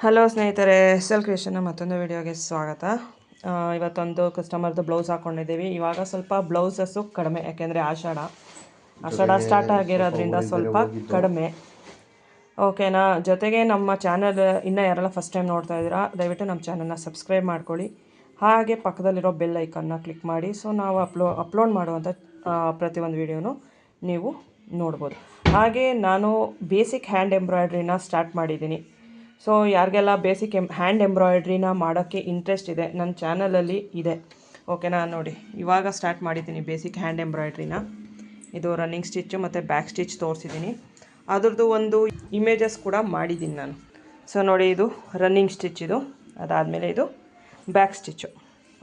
Hello ಸ್ನೇಹಿತರೆ, SL ಕ್ರಿಯೇಷನ್ನ ಮತ್ತೊಂದು ವಿಡಿಯೋಗೆ ಸ್ವಾಗತ. ಇವತ್ತೊಂದು ಕಸ್ಟಮರ್ದು ಬ್ಲೌಸ್ ಹಾಕ್ಕೊಂಡಿದ್ದೀವಿ. ಇವಾಗ ಸ್ವಲ್ಪ ಬ್ಲೌಸಸ್ಸು ಕಡಿಮೆ, ಯಾಕೆಂದರೆ ಆಷಾಢ ಸ್ಟಾರ್ಟ್ ಆಗಿರೋದ್ರಿಂದ ಸ್ವಲ್ಪ ಕಡಿಮೆ. ಓಕೆನಾ? ಜೊತೆಗೆ ನಮ್ಮ ಚಾನಲ್ ಇನ್ನೂ ಯಾರೆಲ್ಲ ಫಸ್ಟ್ ಟೈಮ್ ನೋಡ್ತಾ ಇದ್ದೀರಾ, ದಯವಿಟ್ಟು ನಮ್ಮ ಚಾನಲ್ನ ಸಬ್ಸ್ಕ್ರೈಬ್ ಮಾಡ್ಕೊಳ್ಳಿ. ಹಾಗೆ ಪಕ್ಕದಲ್ಲಿರೋ ಬೆಲ್ ಐಕನ್ನ ಕ್ಲಿಕ್ ಮಾಡಿ. ಸೊ ನಾವು ಅಪ್ಲೋಡ್ ಮಾಡುವಂಥ ಪ್ರತಿಯೊಂದು ವಿಡಿಯೋನು ನೀವು ನೋಡ್ಬೋದು. ಹಾಗೆ ನಾನು ಬೇಸಿಕ್ ಹ್ಯಾಂಡ್ ಎಂಬ್ರಾಯ್ಡ್ರಿನ ಸ್ಟಾರ್ಟ್ ಮಾಡಿದ್ದೀನಿ. ಸೊ ಯಾರಿಗೆಲ್ಲ ಬೇಸಿಕ್ ಹ್ಯಾಂಡ್ ಎಂಬ್ರಾಯ್ಡ್ರಿನ ಮಾಡೋಕ್ಕೆ ಇಂಟ್ರೆಸ್ಟ್ ಇದೆ, ನನ್ನ ಚಾನಲಲ್ಲಿ ಇದೆ. ಓಕೆನಾ? ನೋಡಿ, ಇವಾಗ ಸ್ಟಾರ್ಟ್ ಮಾಡಿದ್ದೀನಿ ಬೇಸಿಕ್ ಹ್ಯಾಂಡ್ ಎಂಬ್ರಾಯ್ಡ್ರಿನ. ಇದು ರನ್ನಿಂಗ್ ಸ್ಟಿಚ್ಚು ಮತ್ತು ಬ್ಯಾಕ್ ಸ್ಟಿಚ್ ತೋರಿಸಿದ್ದೀನಿ. ಅದ್ರದ್ದು ಒಂದು ಇಮೇಜಸ್ ಕೂಡ ಮಾಡಿದ್ದೀನಿ ನಾನು. ಸೊ ನೋಡಿ, ಇದು ರನ್ನಿಂಗ್ ಸ್ಟಿಚ್, ಇದು ಅದಾದಮೇಲೆ ಇದು ಬ್ಯಾಕ್ ಸ್ಟಿಚ್ಚು.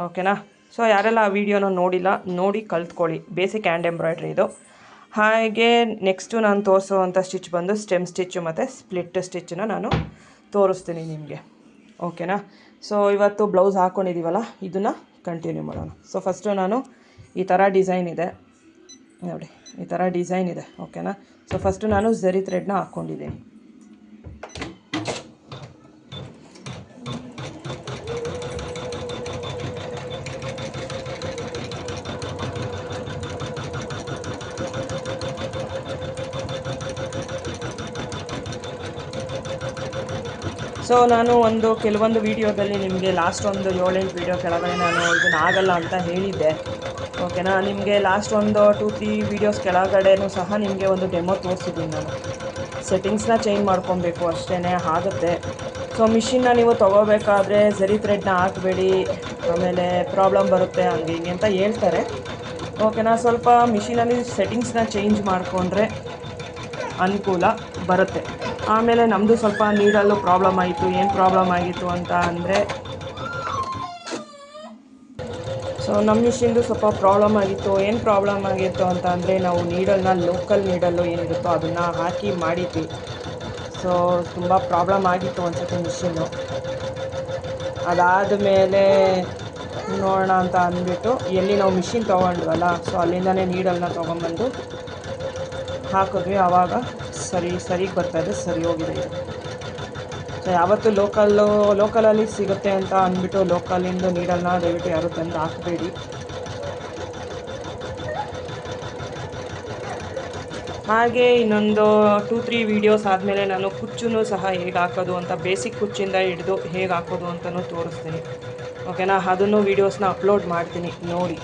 ಓಕೆನಾ? ಸೊ ಯಾರೆಲ್ಲ ಆ ವಿಡಿಯೋನ ನೋಡಿಲ್ಲ, ನೋಡಿ ಕಲ್ತ್ಕೊಳ್ಳಿ. ಬೇಸಿಕ್ ಹ್ಯಾಂಡ್ ಎಂಬ್ರಾಯ್ಡ್ರಿ ಇದು. ಹಾಗೆ ನೆಕ್ಸ್ಟು ನಾನು ತೋರಿಸೋವಂಥ ಸ್ಟಿಚ್ ಬಂದು ಸ್ಟೆಮ್ ಸ್ಟಿಚ್ಚು ಮತ್ತು ಸ್ಪ್ಲಿಟ್ ಸ್ಟಿಚ್ಚನ್ನ ನಾನು ತೋರಿಸ್ತೀನಿ ನಿಮಗೆ. ಓಕೆನಾ? ಸೊ ಇವತ್ತು ಬ್ಲೌಸ್ ಹಾಕ್ಕೊಂಡಿದ್ದೀವಲ್ಲ, ಇದನ್ನು ಕಂಟಿನ್ಯೂ ಮಾಡೋಣ. ಸೊ ಫಸ್ಟು ನಾನು ಈ ಥರ ಡಿಸೈನ್ ಇದೆ ನೋಡಿ, ಈ ಥರ ಡಿಸೈನ್ ಇದೆ. ಓಕೆನಾ? ಸೊ ಫಸ್ಟು ನಾನು ಝರಿ ಥ್ರೆಡ್ನ ಹಾಕ್ಕೊಂಡಿದ್ದೀನಿ. ಸೊ ನಾನು ಕೆಲವೊಂದು ವೀಡಿಯೋದಲ್ಲಿ ನಿಮಗೆ ಲಾಸ್ಟ್ ಒಂದು 7-8 ವೀಡಿಯೋ ಕೆಳಗಡೆ ನಾನು ಇದನ್ನು ಆಗಲ್ಲ ಅಂತ ಹೇಳಿದ್ದೆ. ಓಕೆನಾ? ನಿಮಗೆ ಲಾಸ್ಟ್ ಒಂದು 2-3 ವೀಡಿಯೋಸ್ ಕೆಳಗಡೆನೂ ಸಹ ನಿಮಗೆ ಒಂದು ಡೆಮೋ ತೋರಿಸಿದ್ದೀನಿ ನಾನು. ಸೆಟ್ಟಿಂಗ್ಸ್ನ ಚೇಂಜ್ ಮಾಡ್ಕೊಬೇಕು ಅಷ್ಟೇ, ಆಗುತ್ತೆ. ಸೊ ಮಿಷಿನ್ನ ನೀವು ತೊಗೋಬೇಕಾದ್ರೆ ಝರಿ ಥ್ರೆಡ್ನ ಹಾಕಬೇಡಿ, ಆಮೇಲೆ ಪ್ರಾಬ್ಲಮ್ ಬರುತ್ತೆ ಹಂಗೆ ಹಿಂಗೆ ಅಂತ ಹೇಳ್ತಾರೆ. ಓಕೆನಾ? ಸ್ವಲ್ಪ ಮಿಷಿನಲ್ಲಿ ಸೆಟ್ಟಿಂಗ್ಸ್ನ ಚೇಂಜ್ ಮಾಡಿಕೊಂಡ್ರೆ ಅನುಕೂಲ ಬರುತ್ತೆ. ಆಮೇಲೆ ನಮ್ಮದು ಸ್ವಲ್ಪ ನೀಡಲ್ಲೂ ಪ್ರಾಬ್ಲಮ್ ಆಯಿತು. ಏನು ಪ್ರಾಬ್ಲಮ್ ಆಗಿತ್ತು ಅಂತ ಅಂದರೆ, ಸೊ ನಮ್ಮ ಮಿಷಿನ್ದು ಸ್ವಲ್ಪ ಪ್ರಾಬ್ಲಮ್ ಆಗಿತ್ತು. ಏನು ಪ್ರಾಬ್ಲಮ್ ಆಗಿತ್ತು ಅಂತ ಅಂದರೆ, ನಾವು ನೀಡಲ್ನ ಲೋಕಲ್ ನೀಡಲ್ಲು ಏನಿರುತ್ತೋ ಅದನ್ನು ಹಾಕಿ ಮಾಡಿದ್ವಿ. ಸೊ ತುಂಬ ಪ್ರಾಬ್ಲಮ್ ಆಗಿತ್ತು ಅನ್ಸುತ್ತೆ ಮಿಷಿನ್ನು. ಅದಾದ ಮೇಲೆ ನೋಡೋಣ ಅಂತ ಅಂದ್ಬಿಟ್ಟು ಎಲ್ಲಿ ನಾವು ಮಿಷಿನ್ ತೊಗೊಂಡ್ವಲ್ಲ, ಸೊ ಅಲ್ಲಿಂದನೇ ನೀಡಲ್ನ ತೊಗೊಂಬಂದು ಹಾಕಿದ್ವಿ. ಆವಾಗ ಸರಿಗೆ ಬರ್ತಾಯಿದೆ, ಸರಿ ಹೋಗಿದೆ ಇದು. ಸೊ ಯಾವತ್ತೂ ಲೋಕಲಲ್ಲಿ ಸಿಗುತ್ತೆ ಅಂತ ಅಂದ್ಬಿಟ್ಟು ಲೋಕಲಿಂದ ನೀಡಲ್ನ ದಯವಿಟ್ಟು ಯಾರು ತಂದು ಹಾಕಬೇಡಿ. ಹಾಗೆ ಇನ್ನೊಂದು 2-3 ವೀಡಿಯೋಸ್ ಆದಮೇಲೆ ನಾನು ಕುಚ್ಚನ್ನು ಸಹ ಹೇಗೆ ಹಾಕೋದು ಅಂತ, ಬೇಸಿಕ್ ಕುಚ್ಚಿಂದ ಹಿಡಿದು ಹೇಗೆ ಹಾಕೋದು ಅಂತಲೂ ತೋರಿಸ್ತೀನಿ. ಓಕೆನಾ? ಅದನ್ನು ವೀಡಿಯೋಸ್ನ ಅಪ್ಲೋಡ್ ಮಾಡ್ತೀನಿ, ನೋಡಿ.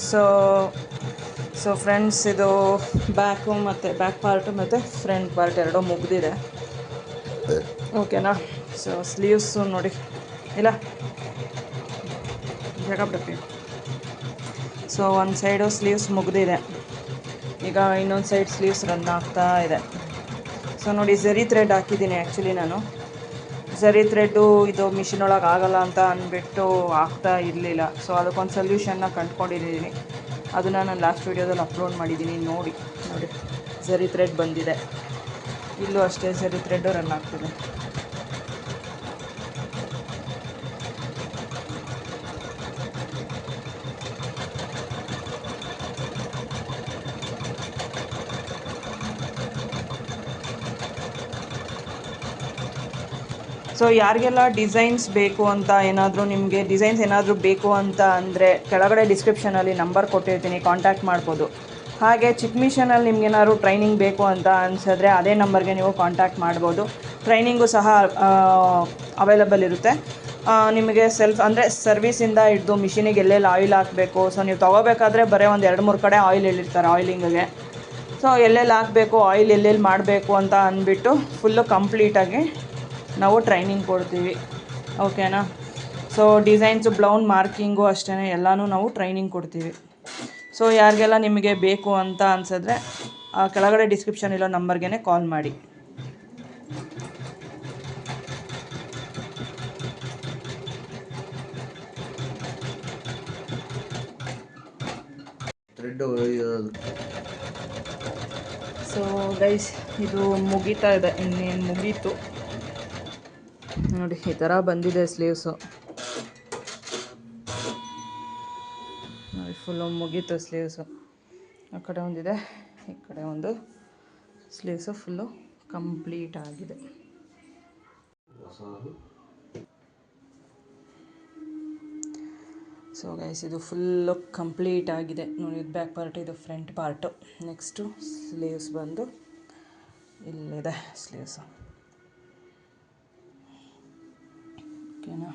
ಸೊ ಸೊ ಫ್ರೆಂಡ್ಸ್, ಇದು ಬ್ಯಾಕು ಮತ್ತು ಬ್ಯಾಕ್ ಪಾರ್ಟು ಮತ್ತು ಫ್ರಂಟ್ ಪಾರ್ಟ್ ಎರಡೂ ಮುಗ್ದಿದೆ. ಓಕೆನಾ. ಸೊ ಸ್ಲೀವ್ಸು ನೋಡಿ, ಇಲ್ಲ ಜಾಗ ಬಿಡಕ್ಕೆ. ಸೊ ಒಂದು ಸೈಡು ಸ್ಲೀವ್ಸ್ ಮುಗ್ದಿದೆ, ಈಗ ಇನ್ನೊಂದು ಸೈಡ್ ಸ್ಲೀವ್ಸ್ ರನ್ ಆಗ್ತಾ ಇದೆ. ಸೊ ನೋಡಿ, ಝರಿ ಥ್ರೆಡ್ ಹಾಕಿದ್ದೀನಿ. ಆ್ಯಕ್ಚುಲಿ ನಾನು ಝರಿ ಥ್ರೆಡ್ಡು ಇದು ಮಿಷಿನ್ ಒಳಗೆ ಆಗೋಲ್ಲ ಅಂತ ಅಂದ್ಬಿಟ್ಟು ಆಗ್ತಾ ಇರಲಿಲ್ಲ. ಸೊ ಅದಕ್ಕೊಂದು ಸೊಲ್ಯೂಷನ್ನ ಕಂಡುಕೊಂಡಿದ್ದೀನಿ. ಅದನ್ನು ನಾನು ಲಾಸ್ಟ್ ವೀಡಿಯೋದಲ್ಲಿ ಅಪ್ಲೋಡ್ ಮಾಡಿದ್ದೀನಿ, ನೋಡಿ. ಝರಿ ಥ್ರೆಡ್ ಬಂದಿದೆ. ಇಲ್ಲೂ ಅಷ್ಟೇ ಝರಿ ಥ್ರೆಡ್ಡು ರನ್ ಆಗ್ತಿದೆ. ಸೊ ಯಾರಿಗೆಲ್ಲ ಡಿಸೈನ್ಸ್ ಬೇಕು ಅಂತ ಏನಾದರೂ, ನಿಮಗೆ ಡಿಸೈನ್ಸ್ ಏನಾದರೂ ಬೇಕು ಅಂತ ಅಂದರೆ ಕೆಳಗಡೆ ಡಿಸ್ಕ್ರಿಪ್ಷನಲ್ಲಿ ನಂಬರ್ ಕೊಟ್ಟಿರ್ತೀನಿ, ಕಾಂಟ್ಯಾಕ್ಟ್ ಮಾಡ್ಬೋದು. ಹಾಗೆ ಚಿಕ್ಕ ಮಿಷನಲ್ಲಿ ನಿಮ್ಗೇನಾದ್ರು ಟ್ರೈನಿಂಗ್ ಬೇಕು ಅಂತ ಅನಿಸಿದ್ರೆ ಅದೇ ನಂಬರ್ಗೆ ನೀವು ಕಾಂಟ್ಯಾಕ್ಟ್ ಮಾಡ್ಬೋದು. ಟ್ರೈನಿಂಗು ಸಹ ಅವೈಲಬಲ್ ಇರುತ್ತೆ. ನಿಮಗೆ ಅಂದರೆ ಸರ್ವಿಸಿಂದ ಹಿಡಿದು ಮಿಷಿನಿಗೆ ಎಲ್ಲೆಲ್ಲಿ ಆಯಿಲ್ ಹಾಕಬೇಕು. ಸೊ ನೀವು ತೊಗೋಬೇಕಾದ್ರೆ ಬರೀ ಒಂದು 2-3 ಕಡೆ ಆಯಿಲ್ ಹೇಳಿರ್ತಾರೆ ಆಯಿಲಿಂಗಿಗೆ. ಸೊ ಎಲ್ಲೆಲ್ಲಿ ಹಾಕಬೇಕು, ಆಯಿಲ್ ಎಲ್ಲೆಲ್ಲಿ ಮಾಡಬೇಕು ಅಂತ ಅಂದ್ಬಿಟ್ಟು ಫುಲ್ಲು ಕಂಪ್ಲೀಟಾಗಿ ನಾವು ಟ್ರೈನಿಂಗ್ ಕೊಡ್ತೀವಿ. ಓಕೆನಾ. ಸೊ ಡಿಸೈನ್ಸು, ಬ್ಲೌನ್ ಮಾರ್ಕಿಂಗು ಅಷ್ಟೇ ಎಲ್ಲನೂ ನಾವು ಟ್ರೈನಿಂಗ್ ಕೊಡ್ತೀವಿ. ಸೊ ಯಾರಿಗೆಲ್ಲ ನಿಮಗೆ ಬೇಕು ಅಂತ ಅನಿಸಿದ್ರೆ ಆ ಕೆಳಗಡೆ ಡಿಸ್ಕ್ರಿಪ್ಷನ್ ಇರೋ ನಂಬರ್ಗೆ ಕಾಲ್ ಮಾಡಿ. ಸೊ ಗೈಸ್, ಇದು ಮುಗೀತಾ ಇದೆ, ಇನ್ನೇನು ಮುಗೀತು ನೋಡಿ. ಈ ಥರ ಬಂದಿದೆ ಸ್ಲೀವ್ಸು ನೋಡಿ, ಫುಲ್ಲು ಮುಗೀತು ಸ್ಲೀವ್ಸು. ಆ ಕಡೆ ಒಂದಿದೆ, ಈ ಕಡೆ ಒಂದು. ಸ್ಲೀವ್ಸು ಫುಲ್ಲು ಕಂಪ್ಲೀಟ್ ಆಗಿದೆ. ಸೊ ಗೈಸ್, ಇದು ಫುಲ್ಲು ಕಂಪ್ಲೀಟ್ ಆಗಿದೆ ನೋಡಿ. ಇದು ಬ್ಯಾಕ್ ಪಾರ್ಟ್, ಇದು ಫ್ರಂಟ್ ಪಾರ್ಟು. ನೆಕ್ಸ್ಟು ಸ್ಲೀವ್ಸ್ ಬಂದು ಇಲ್ಲಿದೆ ಸ್ಲೀವ್ಸು. ಓಕೆನಾ.